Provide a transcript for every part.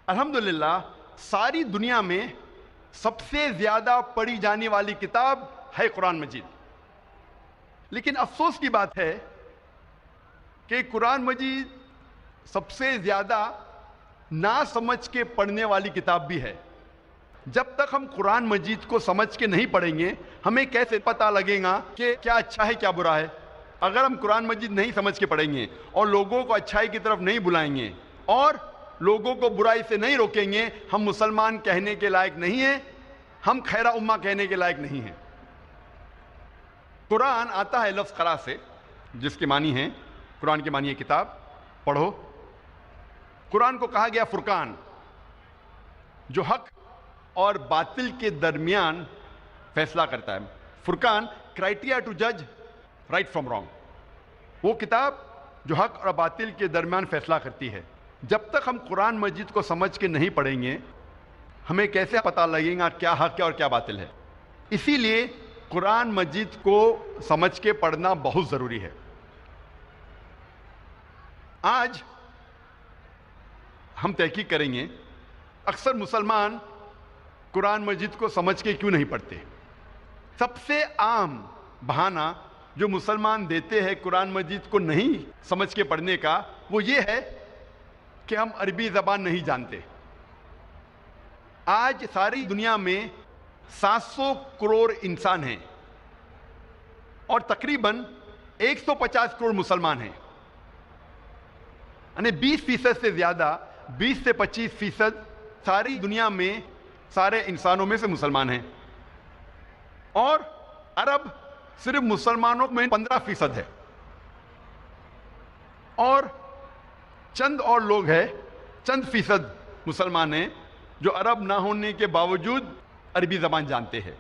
الحمدللہ ساری دنیا میں سب سے زیادہ پڑھی جانے والی کتاب ہے قرآن مجید. لیکن افسوس کی بات ہے کہ قرآن مجید سب سے زیادہ نہ سمجھ کے پڑھنے والی کتاب بھی ہے. جب تک ہم قرآن مجید کو سمجھ کے نہیں پڑھیں گے ہمیں کیسے پتہ لگے گا کہ کیا اچھا ہے کیا برا ہے. اگر ہم قرآن مجید نہیں سمجھ کے پڑھیں گے اور لوگوں کو اچھائی کی طرف نہیں بلائیں گے اور لوگوں کو برائی سے نہیں روکیں گے, ہم مسلمان کہنے کے لائق نہیں ہیں, ہم خیرہ امہ کہنے کے لائق نہیں ہیں. قرآن آتا ہے لفظ قرأ سے, جس کے معنی ہیں, قرآن کے معنی ہے کتاب, پڑھو. قرآن کو کہا گیا فرقان, جو حق اور باطل کے درمیان فیصلہ کرتا ہے. فرقان, کرائٹیریا ٹو جج رائٹ فرام رانگ, وہ کتاب جو حق اور باطل کے درمیان فیصلہ کرتی ہے. جب تک ہم قرآن مجید کو سمجھ کے نہیں پڑھیں گے ہمیں کیسے پتہ لگے گا کیا حق ہے اور کیا باطل ہے. اسی لیے قرآن مجید کو سمجھ کے پڑھنا بہت ضروری ہے. آج ہم تحقیق کریں گے اکثر مسلمان قرآن مجید کو سمجھ کے کیوں نہیں پڑھتے. سب سے عام بہانہ جو مسلمان دیتے ہیں قرآن مجید کو نہیں سمجھ کے پڑھنے کا, وہ یہ ہے کہ ہم عربی زبان نہیں جانتے. آج ساری دنیا میں 700 کروڑ انسان ہیں اور تقریباً 150 کروڑ مسلمان ہیں. یعنی 20% سے زیادہ, 20 سے 25% ساری دنیا میں سارے انسانوں میں سے مسلمان ہیں. اور عرب صرف مسلمانوں میں 15% ہے. اور چند اور لوگ ہیں, چند فیصد مسلمان ہیں جو عرب نہ ہونے کے باوجود عربی زبان جانتے ہیں.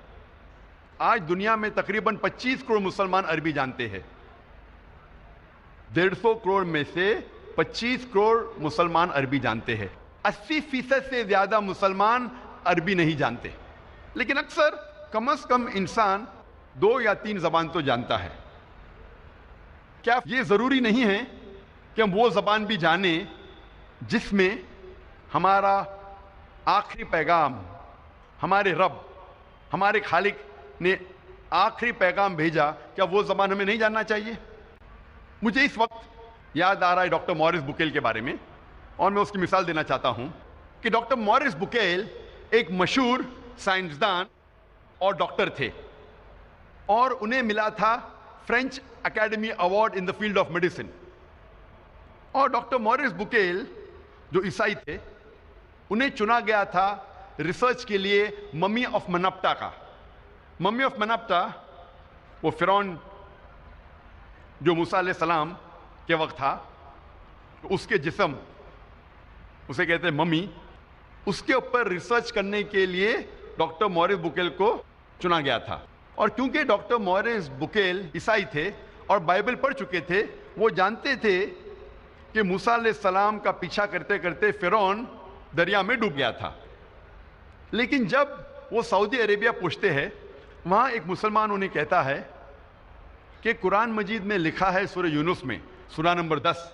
آج دنیا میں تقریباً 25 کروڑ مسلمان عربی جانتے ہیں. 150 کروڑ میں سے 25 کروڑ مسلمان عربی جانتے ہیں. 80% سے زیادہ مسلمان عربی نہیں جانتے. لیکن اکثر کم از کم انسان 2 یا 3 زبان تو جانتا ہے. کیا یہ ضروری نہیں ہے کہ ہم وہ زبان بھی جانیں جس میں ہمارا آخری پیغام, ہمارے رب, ہمارے خالق نے آخری پیغام بھیجا؟ کیا وہ زبان ہمیں نہیں جاننا چاہیے؟ مجھے اس وقت یاد آ رہا ہے ڈاکٹر مورس بکیل کے بارے میں, اور میں اس کی مثال دینا چاہتا ہوں کہ ڈاکٹر مورس بکیل ایک مشہور سائنسدان اور ڈاکٹر تھے, اور انہیں ملا تھا French academy award in the field of medicine. اور ڈاکٹر مورس بکیل جو عیسائی تھے, انہیں چنا گیا تھا ریسرچ کے لیے ممی آف منپٹا کا. ممی آف منپٹا وہ فرعون جو موسیٰ علیہ السلام کے وقت تھا, اس کے جسم, اسے کہتے ہیں ممی, اس کے اوپر ریسرچ کرنے کے لیے ڈاکٹر مورس بکیل کو چنا گیا تھا. اور کیونکہ ڈاکٹر مورس بکیل عیسائی تھے اور بائبل پڑھ چکے تھے, وہ جانتے تھے کہ موسیٰ علیہ السلام کا پیچھا کرتے کرتے فرعون دریا میں ڈوب گیا تھا. لیکن جب وہ سعودی عربیہ پہنچتے ہیں, وہاں ایک مسلمان انہیں کہتا ہے کہ قرآن مجید میں لکھا ہے سورہ یونس میں, سورہ نمبر 10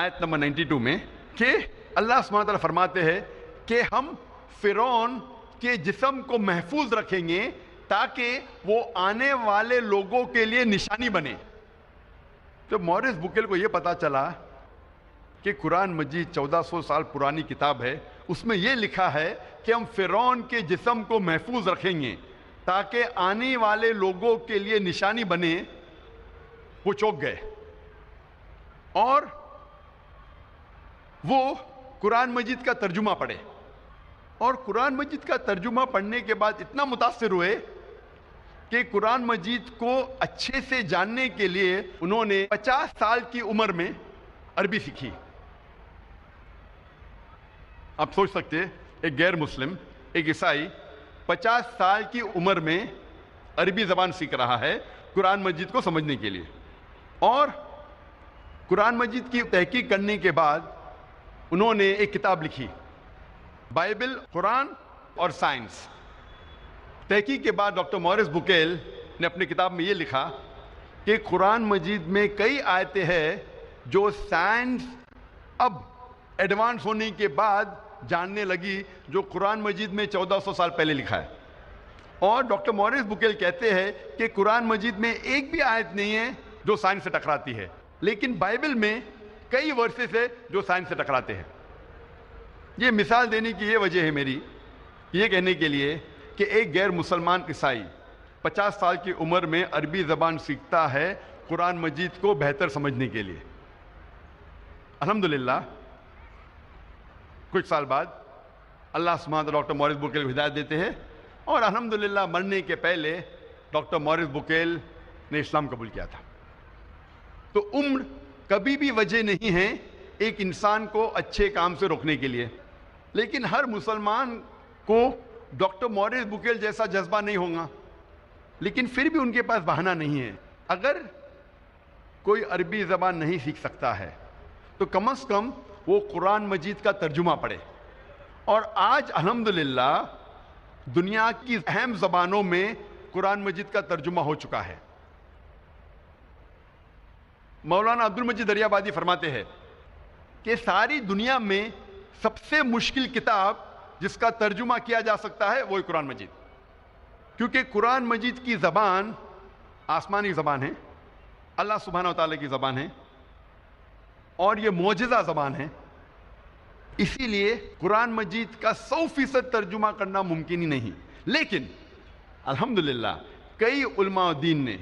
آیت نمبر 92 میں, کہ اللہ سبحانہ تعالیٰ فرماتے ہیں کہ ہم فرعون کے جسم کو محفوظ رکھیں گے تاکہ وہ آنے والے لوگوں کے لیے نشانی بنے. جب مورس بکیل کو یہ پتا چلا کہ قرآن مجید 1400 سال پرانی کتاب ہے, اس میں یہ لکھا ہے کہ ہم فرعون کے جسم کو محفوظ رکھیں گے تاکہ آنے والے لوگوں کے لیے نشانی بنے, وہ چونک گئے. اور وہ قرآن مجید کا ترجمہ پڑھے, اور قرآن مجید کا ترجمہ پڑھنے کے بعد اتنا متاثر ہوئے کہ قرآن مجید کو اچھے سے جاننے کے لیے انہوں نے 50 سال کی عمر میں عربی سیکھی. آپ سوچ سکتے ایک غیر مسلم, ایک عیسائی 50 سال کی عمر میں عربی زبان سیکھ رہا ہے قرآن مجید کو سمجھنے کے لیے. اور قرآن مجید کی تحقیق کرنے کے بعد انہوں نے ایک کتاب لکھی, بائبل, قرآن اور سائنس. تحقیق کے بعد ڈاکٹر مورس بکیل نے اپنی کتاب میں یہ لکھا کہ قرآن مجید میں کئی آیتیں ہیں جو سائنس اب ایڈوانس ہونے کے بعد جاننے لگی جو قرآن مجید میں 1400 سال پہلے لکھا ہے. اور ڈاکٹر موریس بکیل کہتے ہیں کہ قرآن مجید میں ایک بھی آیت نہیں ہے جو سائنس سے ٹکراتی ہے، لیکن بائبل میں کئی ورسز ہے جو سائنس سے ٹکراتے ہیں. یہ مثال دینے کی یہ وجہ ہے میری، یہ کہنے کے لیے کہ ایک غیر مسلمان عیسائی 50 سال کی عمر میں عربی زبان سیکھتا ہے قرآن مجید کو بہتر سمجھنے کے لیے. الحمدللہ کچھ سال بعد اللہ سبحانہ ڈاکٹر موریس بکیل کو ہدایت دیتے ہیں، اور الحمدللہ مرنے کے پہلے ڈاکٹر موریس بکیل نے اسلام قبول کیا تھا. تو عمر کبھی بھی وجہ نہیں ہے ایک انسان کو اچھے کام سے روکنے کے لیے، لیکن ہر مسلمان کو ڈاکٹر موریس بکیل جیسا جذبہ نہیں ہوگا، لیکن پھر بھی ان کے پاس بہانہ نہیں ہے. اگر کوئی عربی زبان نہیں سیکھ سکتا ہے تو کم از کم وہ قرآن مجید کا ترجمہ پڑھے. اور آج الحمدللہ دنیا کی اہم زبانوں میں قرآن مجید کا ترجمہ ہو چکا ہے. مولانا عبد المجید دریابادی فرماتے ہیں کہ ساری دنیا میں سب سے مشکل کتاب جس کا ترجمہ کیا جا سکتا ہے وہ قرآن مجید، کیونکہ قرآن مجید کی زبان آسمانی زبان ہے، اللہ سبحانہ و تعالیٰ کی زبان ہے، اور یہ معجزہ زبان ہے. اسی لیے قرآن مجید کا 100% ترجمہ کرنا ممکن ہی نہیں. لیکن الحمدللہ کئی علماء دین نے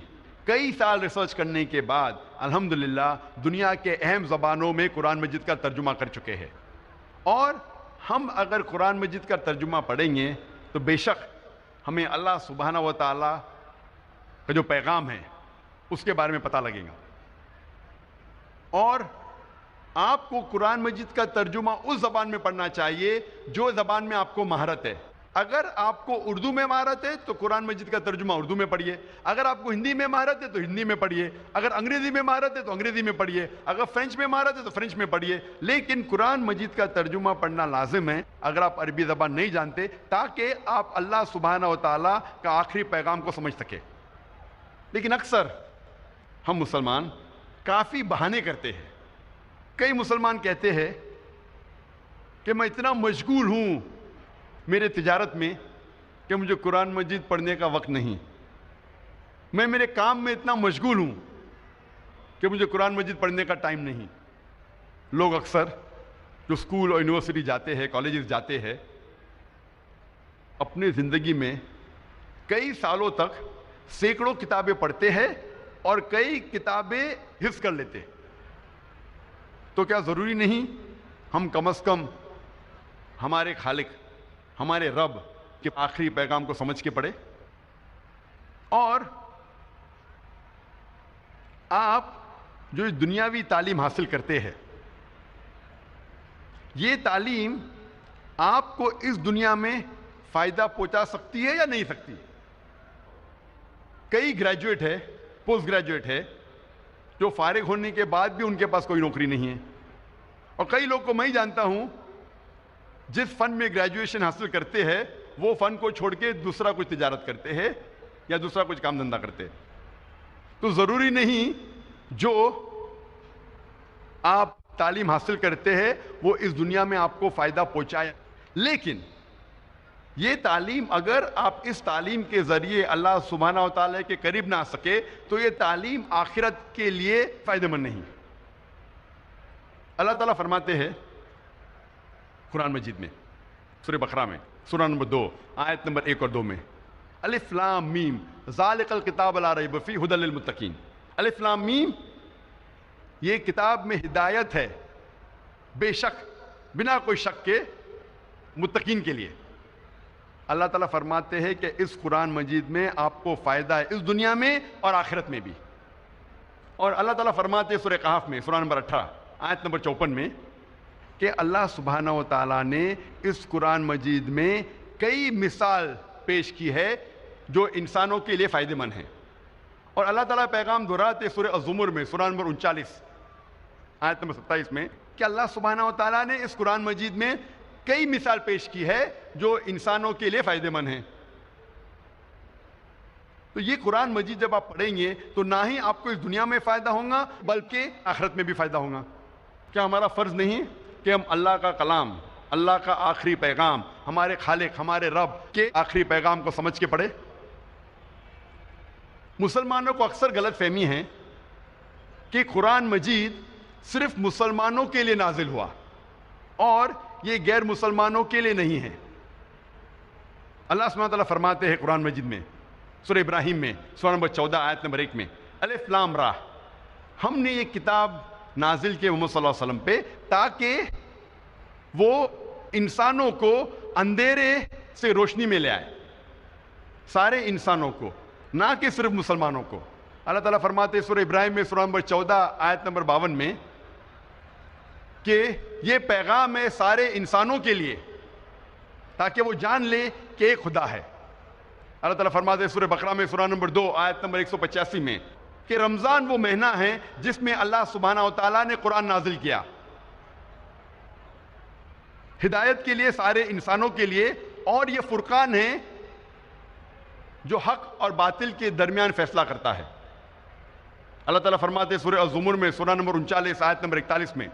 کئی سال ریسرچ کرنے کے بعد الحمدللہ دنیا کے اہم زبانوں میں قرآن مجید کا ترجمہ کر چکے ہیں. اور ہم اگر قرآن مجید کا ترجمہ پڑھیں گے تو بے شک ہمیں اللہ سبحانہ و تعالیٰ کا جو پیغام ہے اس کے بارے میں پتہ لگے گا. اور آپ کو قرآن مجید کا ترجمہ اس زبان میں پڑھنا چاہیے جو زبان میں آپ کو مہارت ہے. اگر آپ کو اردو میں مہارت ہے تو قرآن مجید کا ترجمہ اردو میں پڑھیے، اگر آپ کو ہندی میں مہارت ہے تو ہندی میں پڑھیے، اگر انگریزی میں مہارت ہے تو انگریزی میں پڑھیے، اگر فرینچ میں مہارت ہے تو فرینچ میں پڑھیے. لیکن قرآن مجید کا ترجمہ پڑھنا لازم ہے اگر آپ عربی زبان نہیں جانتے، تاکہ آپ اللہ سبحانہ و تعالیٰ کا آخری پیغام کو سمجھ سکے. لیکن اکثر ہم مسلمان کافی بہانے کرتے ہیں. کئی مسلمان کہتے ہیں کہ میں اتنا مشغول ہوں میرے تجارت میں کہ مجھے قرآن مجید پڑھنے کا وقت نہیں، میں میرے کام میں اتنا مشغول ہوں کہ مجھے قرآن مجید پڑھنے کا ٹائم نہیں. لوگ اکثر جو اسکول اور یونیورسٹی جاتے ہیں، کالجز جاتے ہیں، اپنی زندگی میں کئی سالوں تک سینکڑوں کتابیں پڑھتے ہیں اور کئی کتابیں حفظ کر لیتے. تو کیا ضروری نہیں ہم کم از کم ہمارے خالق، ہمارے رب کے آخری پیغام کو سمجھ کے پڑھے؟ اور آپ جو دنیاوی تعلیم حاصل کرتے ہیں، یہ تعلیم آپ کو اس دنیا میں فائدہ پہنچا سکتی ہے یا نہیں سکتی؟ کئی گریجویٹ ہے، پوسٹ گریجویٹ ہے جو فارغ ہونے کے بعد بھی ان کے پاس کوئی نوکری نہیں ہے. اور کئی لوگ کو میں ہی جانتا ہوں جس فن میں گریجویشن حاصل کرتے ہیں وہ فن کو چھوڑ کے دوسرا کچھ تجارت کرتے ہیں یا دوسرا کچھ کام دھندا کرتے ہیں. تو ضروری نہیں جو آپ تعلیم حاصل کرتے ہیں وہ اس دنیا میں آپ کو فائدہ پہنچائے، لیکن یہ تعلیم اگر آپ اس تعلیم کے ذریعے اللہ سبحانہ و تعالیٰ کے قریب نہ آ سکے تو یہ تعلیم آخرت کے لیے فائدہ مند نہیں. اللہ تعالیٰ فرماتے ہیں قرآن مجید میں سورہ بقرہ میں سورہ نمبر 2 آیت نمبر 1 اور 2 میں، الف لام میم ذالک الکتاب لا ریب فیہ ھدی للمتقین. الف لام میم یہ کتاب میں ہدایت ہے بے شک، بنا کوئی شک کے، متقین کے لیے. اللہ تعالیٰ فرماتے ہیں کہ اس قرآن مجید میں آپ کو فائدہ ہے اس دنیا میں اور آخرت میں بھی. اور اللہ تعالیٰ فرماتے ہیں سورہ کہف میں سورہ نمبر 18 آیت نمبر 54 میں کہ اللہ سبحانہ و تعالیٰ نے اس قرآن مجید میں کئی مثال پیش کی ہے جو انسانوں کے لیے فائدہ مند ہیں. اور اللہ تعالیٰ پیغام دہراتے سورہ الزمر میں سورہ نمبر 39 آیت نمبر 27 میں کہ اللہ سبحانہ و تعالیٰ نے اس قرآن مجید میں کئی مثال پیش کی ہے جو انسانوں کے لیے فائدہ مند ہیں. تو یہ قرآن مجید جب آپ پڑھیں گے تو نہ ہی آپ کو اس دنیا میں فائدہ ہوگا بلکہ آخرت میں بھی فائدہ ہوگا. کیا ہمارا فرض نہیں کہ ہم اللہ کا کلام اللہ کا آخری پیغام، ہمارے خالق ہمارے رب کے آخری پیغام کو سمجھ کے پڑھے۔ مسلمانوں کو اکثر غلط فہمی ہے کہ قرآن مجید صرف مسلمانوں کے لیے نازل ہوا اور یہ غیر مسلمانوں کے لیے نہیں ہے۔ اللہ سبحانہ و تعالیٰ فرماتے ہیں قرآن مجید میں سورہ ابراہیم میں سورہ نمبر 14 آیت نمبر 1 میں، الف لام را، ہم نے یہ کتاب نازل کی محمد صلی اللہ علیہ وسلم پہ تاکہ وہ انسانوں کو اندھیرے سے روشنی میں لے آئے، سارے انسانوں کو، نہ کہ صرف مسلمانوں کو۔ اللہ تعالیٰ فرماتے ہیں سورہ ابراہیم میں سورہ نمبر 14 آیت نمبر 52 میں کہ یہ پیغام ہے سارے انسانوں کے لیے تاکہ وہ جان لے کہ ایک خدا ہے۔ اللہ تعالیٰ فرماتے ہیں سورہ بقرہ میں سورہ نمبر 2 آیت نمبر 185 میں کہ رمضان وہ مہینہ ہے جس میں اللہ سبحانہ و تعالیٰ نے قرآن نازل کیا، ہدایت کے لیے سارے انسانوں کے لیے، اور یہ فرقان ہے جو حق اور باطل کے درمیان فیصلہ کرتا ہے۔ اللہ تعالیٰ فرماتے ہیں سورہ الزمر میں سورہ نمبر 39 آیت نمبر 41 میں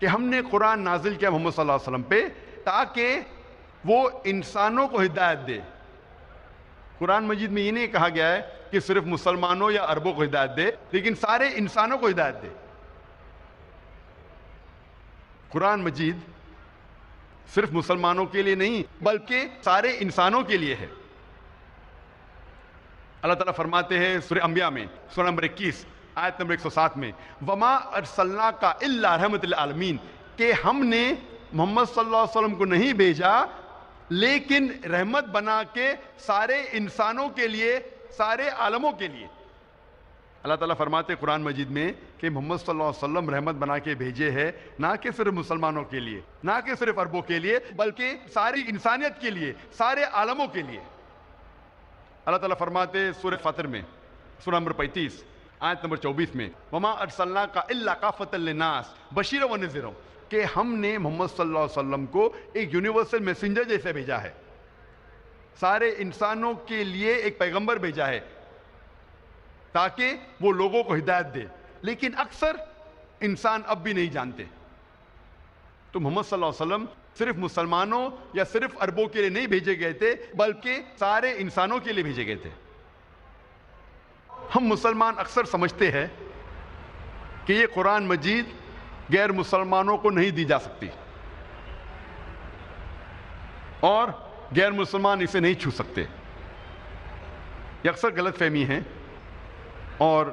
کہ ہم نے قرآن نازل کیا محمد صلی اللہ علیہ وسلم پہ تاکہ وہ انسانوں کو ہدایت دے۔ قرآن مجید میں یہ نہیں کہا گیا ہے کہ صرف مسلمانوں یا عربوں کو ہدایت دے، لیکن سارے انسانوں کو ہدایت دے۔ قرآن مجید صرف مسلمانوں کے لیے نہیں بلکہ سارے انسانوں کے لیے ہے۔ اللہ تعالیٰ فرماتے ہیں سورہ انبیاء میں سورہ نمبر 21 آیت نمبر 107 میں وما ارسلناک الا رحمۃ للعالمین، کہ ہم نے محمد صلی اللہ علیہ وسلم کو نہیں بھیجا لیکن رحمت بنا کے سارے انسانوں کے لیے، سارے عالموں کے لیے۔ اللہ تعالیٰ فرماتے قرآن مجید میں کہ محمد صلی اللہ علیہ وسلم رحمت بنا کے بھیجے ہیں، نہ کہ صرف مسلمانوں کے لیے، نہ کہ صرف عربوں کے لیے، بلکہ ساری انسانیت کے لیے، سارے عالموں کے لیے۔ اللہ تعالیٰ فرماتے سورہ فاطر میں سورہ نمبر 35 آیت نمبر 24 میں وما ارسلناک الا کافۃ للناس بشیرا ونذیرا، کہ ہم نے محمد صلی اللہ علیہ وسلم کو ایک یونیورسل میسنجر جیسے بھیجا ہے، سارے انسانوں کے لیے ایک پیغمبر بھیجا ہے تاکہ وہ لوگوں کو ہدایت دے۔ لیکن اکثر انسان اب بھی نہیں جانتے۔ تو محمد صلی اللہ علیہ وسلم صرف مسلمانوں یا صرف عربوں کے لیے نہیں بھیجے گئے تھے بلکہ سارے انسانوں کے لیے بھیجے گئے تھے۔ ہم مسلمان اکثر سمجھتے ہیں کہ یہ قرآن مجید غیر مسلمانوں کو نہیں دی جا سکتی اور غیر مسلمان اسے نہیں چھو سکتے۔ یہ اکثر غلط فہمی ہے اور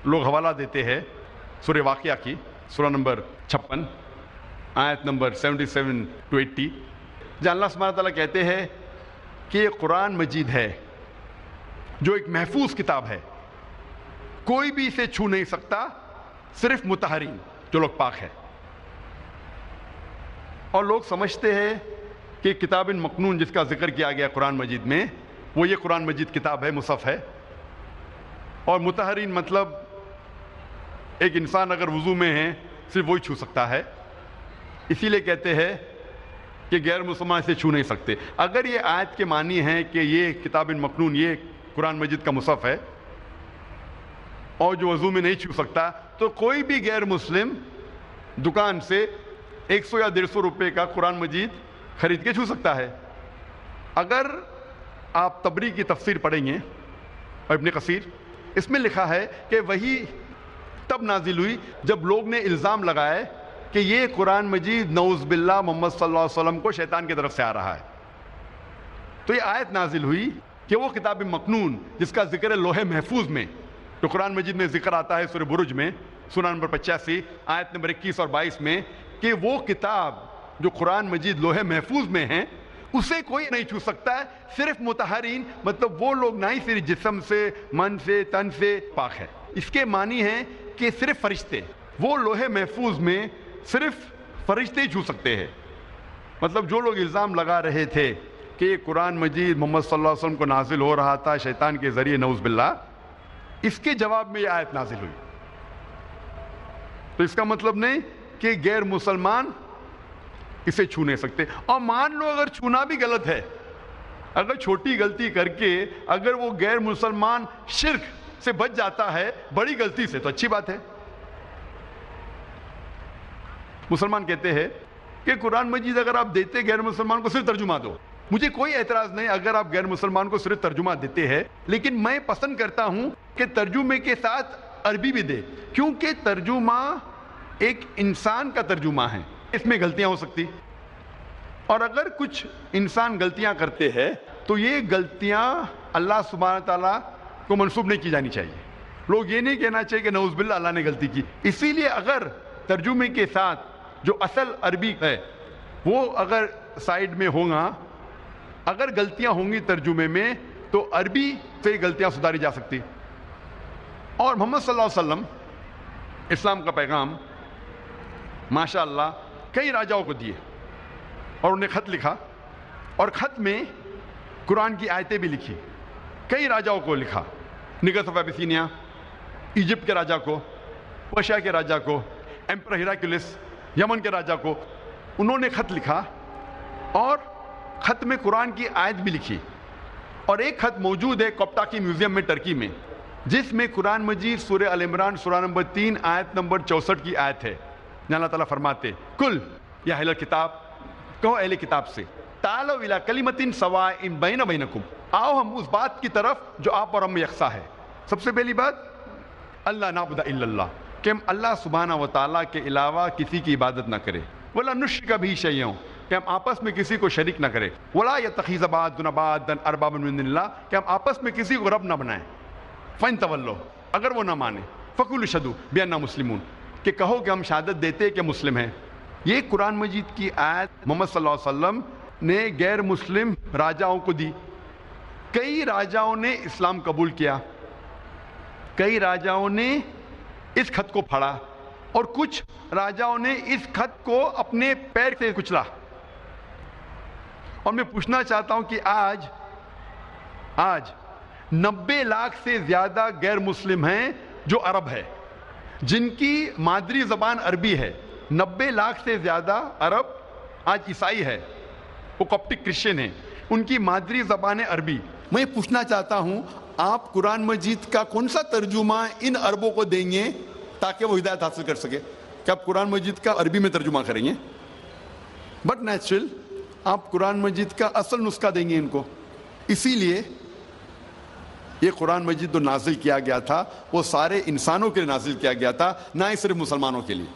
لوگ حوالہ دیتے ہیں سورہ واقعہ کی سورہ نمبر 56 آیت نمبر 77 to 80، جہاں اللہ سبحانہ تعالیٰ کہتے ہیں کہ یہ قرآن مجید ہے جو ایک محفوظ کتاب ہے، کوئی بھی اسے چھو نہیں سکتا صرف مطہرین جو لوگ پاک ہے۔ اور لوگ سمجھتے ہیں کہ کتاب مکنون جس کا ذکر کیا گیا قرآن مجید میں وہ یہ قرآن مجید کتاب ہے، مصحف ہے، اور مطہرین مطلب ایک انسان اگر وضو میں ہے صرف وہی چھو سکتا ہے، اسی لیے کہتے ہیں کہ غیر مسلمان اسے چھو نہیں سکتے۔ اگر یہ آیت کے معنی ہے کہ یہ کتاب مکنون یہ قرآن مجید کا مصحف ہے اور جو وضو میں نہیں چھو سکتا، تو کوئی بھی غیر مسلم دکان سے 100 یا 150 روپے کا قرآن مجید خرید کے چھو سکتا ہے۔ اگر آپ طبری کی تفسیر پڑھیں گے اور ابن کثیر، اس میں لکھا ہے کہ وہی تب نازل ہوئی جب لوگ نے الزام لگائے کہ یہ قرآن مجید نعوذ باللہ محمد صلی اللہ علیہ وسلم کو شیطان کی طرف سے آ رہا ہے۔ تو یہ آیت نازل ہوئی کہ وہ کتاب مکنون جس کا ذکر ہے لوح محفوظ میں، جو قرآن مجید میں ذکر آتا ہے سورہ برج میں سورہ نمبر 85 آیت نمبر 21 اور 22 میں، کہ وہ کتاب جو قرآن مجید لوح محفوظ میں ہے اسے کوئی نہیں چھو سکتا ہے، صرف مطہرین مطلب وہ لوگ نہ ہی صرف جسم سے، من سے، تن سے پاک ہے۔ اس کے معنی ہے کہ صرف فرشتے، وہ لوح محفوظ میں صرف فرشتے ہی چھو سکتے ہیں۔ مطلب جو لوگ الزام لگا رہے تھے کہ یہ قرآن مجید محمد صلی اللہ علیہ وسلم کو نازل ہو رہا تھا شیطان کے ذریعے نعوذ باللہ، اس کے جواب میں یہ آیت نازل ہوئی۔ تو اس کا مطلب نہیں کہ غیر مسلمان اسے چھو نہیں سکتے۔ اور مان لو اگر چھونا بھی غلط ہے، اگر چھوٹی غلطی کر کے اگر وہ غیر مسلمان شرک سے بچ جاتا ہے بڑی غلطی سے، تو اچھی بات ہے۔ مسلمان کہتے ہیں کہ قرآن مجید اگر آپ دیتے غیر مسلمان کو صرف ترجمہ دو، مجھے کوئی اعتراض نہیں اگر آپ غیر مسلمان کو صرف ترجمہ دیتے ہیں، لیکن میں پسند کرتا ہوں کہ ترجمے کے ساتھ عربی بھی دے، کیونکہ ترجمہ ایک انسان کا ترجمہ ہے، اس میں غلطیاں ہو سکتی، اور اگر کچھ انسان غلطیاں کرتے ہیں تو یہ غلطیاں اللہ سبحانہ تعالیٰ کو منسوب نہیں کی جانی چاہیے. لوگ یہ نہیں کہنا چاہیے کہ نعوذ باللہ اللہ نے غلطی کی. اسی لیے اگر ترجمے کے ساتھ جو اصل عربی ہے وہ اگر سائیڈ میں ہوگا، اگر غلطیاں ہوں گی ترجمے میں تو عربی سے غلطیاں سدھاری جا سکتی. اور محمد صلی اللہ علیہ وسلم اسلام کا پیغام ماشاء اللہ کئی راجاؤں کو دیے اور انہیں خط لکھا، اور خط میں قرآن کی آیتیں بھی لکھی. کئی راجاؤں کو لکھا، نگس آف ایبیسینیا، ایجپٹ کے راجا کو، پرشیا کے راجا کو، ایمپرر ہیراکلیس یمن کے راجا کو انہوں نے خط لکھا، اور خط میں قرآن کی آیت بھی لکھی. اور ایک خط موجود ہے کوپٹاکی میوزیم میں ٹرکی میں، جس میں قرآن مجید سورہ ال عمران سورہ نمبر 3 آیت نمبر 64 کی آیت ہے. اللہ تعالیٰ فرماتے کل یا اہل کتاب، کہو اہل کتاب سے، تعالوا الی کلمۃ سواء بین بینکم، آؤ ہم اس بات کی طرف جو آپ اور ہم میں یکساں ہے. سب سے پہلی بات اللہ نعبد الا اللہ، کہ ہم اللہ سبحانہ و تعالیٰ کے علاوہ کسی کی عبادت نہ کرے. ولا نشرک بہ شیئا، کہ ہم آپس میں کسی کو شریک نہ کرے. ولا یتخذ بعضنا بعضا اربابا من دون اللہ، کہ ہم آپس میں کسی کو رب نہ بنائیں. فَإِن تَوَلَّوْا، اگر وہ نہ مانے، فَقُولُوا اشْهَدُوا بِأَنَّا مُسْلِمُونَ، کہ کہو کہ ہم شہادت دیتے کہ مسلم ہیں. یہ قرآن مجید کی آیت محمد صلی اللہ علیہ وسلم نے غیر مسلم راجاؤں کو دی. کئی راجاؤں نے اسلام قبول کیا، کئی راجاؤں نے اس خط کو پڑھا، اور کچھ راجاؤں نے اس خط کو اپنے پیر سے کچلا. اور میں پوچھنا چاہتا ہوں کہ آج 90 لاکھ سے زیادہ غیر مسلم ہیں جو عرب ہے، جن کی مادری زبان عربی ہے. 90 لاکھ سے زیادہ عرب آج عیسائی ہے، وہ کاپٹک کرسچن ہیں، ان کی مادری زبان ہے عربی. میں پوچھنا چاہتا ہوں آپ قرآن مجید کا کون سا ترجمہ ان عربوں کو دیں گے تاکہ وہ ہدایت حاصل کر سکے؟ کہ آپ قرآن مجید کا عربی میں ترجمہ کریں گے؟ بٹ نیچرل آپ قرآن مجید کا اصل نسخہ دیں گے ان کو. اسی لیے یہ قرآن مجید جو نازل کیا گیا تھا وہ سارے انسانوں کے لیے نازل کیا گیا تھا، نہ ہی صرف مسلمانوں کے لیے.